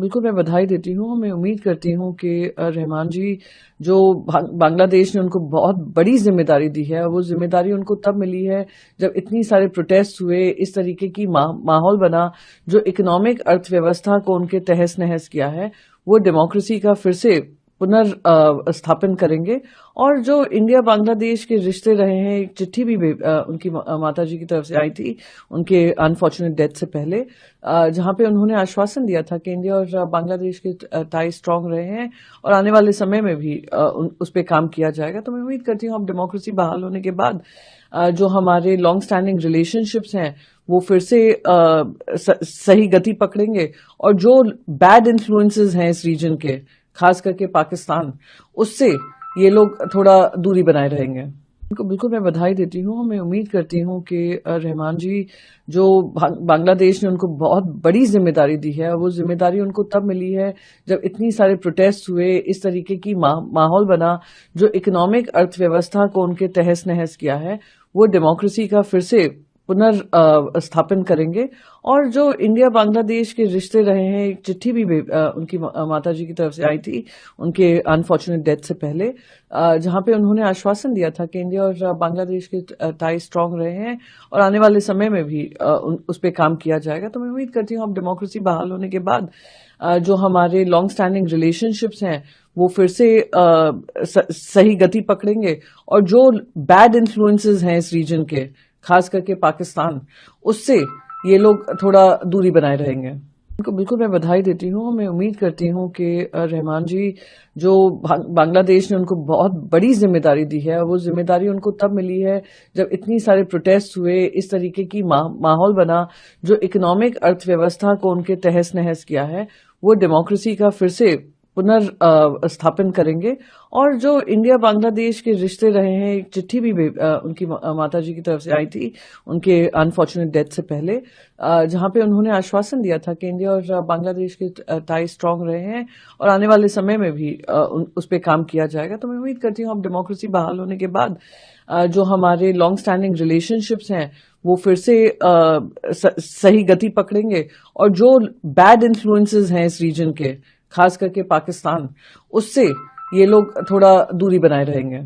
बिल्कुल मैं बधाई देती हूँ। मैं उम्मीद करती हूँ कि रहमान जी जो बांग्लादेश ने उनको बहुत बड़ी ज़िम्मेदारी दी है, वो ज़िम्मेदारी उनको तब मिली है जब इतनी सारे प्रोटेस्ट हुए, इस तरीके की माहौल बना जो इकोनॉमिक अर्थव्यवस्था को उनके तहस-नहस किया है, वो डेमोक्रेसी का फिर से स्थापन करेंगे। और जो इंडिया बांग्लादेश के रिश्ते रहे हैं, एक चिट्ठी भी उनकी माता जी की तरफ से आई थी उनके अनफॉर्चुनेट डेथ से पहले, जहां पे उन्होंने आश्वासन दिया था कि इंडिया और बांग्लादेश के टाई स्ट्रांग रहे हैं और आने वाले समय में भी उस पर काम किया जाएगा। तो मैं उम्मीद करती हूँ अब डेमोक्रेसी बहाल होने के बाद जो हमारे लॉन्ग स्टैंडिंग रिलेशनशिप्स हैं वो फिर से सही गति पकड़ेंगे और जो बैड इन्फ्लुएंसेस हैं इस रीजन के, खास करके पाकिस्तान, उससे ये लोग थोड़ा दूरी बनाए रहेंगे। उनको बिल्कुल मैं बधाई देती हूँ। मैं उम्मीद करती हूँ कि रहमान जी जो बांग्लादेश ने उनको बहुत बड़ी जिम्मेदारी दी है, वो जिम्मेदारी उनको तब मिली है जब इतनी सारे प्रोटेस्ट हुए, इस तरीके की माहौल बना जो इकोनॉमिक अर्थव्यवस्था को उनके तहस-नहस किया है, वो डेमोक्रेसी का फिर से स्थापन करेंगे। और जो इंडिया बांग्लादेश के रिश्ते रहे हैं, एक चिट्ठी भी उनकी माता जी की तरफ से आई थी उनके अनफॉर्चुनेट डेथ से पहले, जहां पे उन्होंने आश्वासन दिया था कि इंडिया और बांग्लादेश के टाई स्ट्रांग रहे हैं और आने वाले समय में भी उस पर काम किया जाएगा। तो मैं उम्मीद करती हूँ अब डेमोक्रेसी बहाल होने के बाद जो हमारे लॉन्ग स्टैंडिंग रिलेशनशिप्स हैं वो फिर से सही गति पकड़ेंगे और जो बैड इन्फ्लुएंसेस हैं इस रीजन के, खास करके पाकिस्तान, उससे ये लोग थोड़ा दूरी बनाए रहेंगे। उनको बिल्कुल मैं बधाई देती हूँ। मैं उम्मीद करती हूँ कि रहमान जी जो बांग्लादेश ने उनको बहुत बड़ी जिम्मेदारी दी है, वो जिम्मेदारी उनको तब मिली है जब इतनी सारे प्रोटेस्ट हुए, इस तरीके की माहौल बना जो इकोनॉमिक अर्थव्यवस्था को उनके तहस-नहस किया है, वो डेमोक्रेसी का फिर से स्थापन करेंगे। और जो इंडिया बांग्लादेश के रिश्ते रहे हैं, एक चिट्ठी भी उनकी माता जी की तरफ से आई थी उनके अनफॉर्चुनेट डेथ से पहले, जहां पे उन्होंने आश्वासन दिया था कि इंडिया और बांग्लादेश के टाई स्ट्रांग रहे हैं और आने वाले समय में भी उस पर काम किया जाएगा। तो मैं उम्मीद करती हूँ अब डेमोक्रेसी बहाल होने के बाद जो हमारे लॉन्ग स्टैंडिंग रिलेशनशिप्स हैं वो फिर से सही गति पकड़ेंगे और जो बैड इन्फ्लुएंसेस हैं इस रीजन के, खास करके पाकिस्तान, उससे ये लोग थोड़ा दूरी बनाए रहेंगे।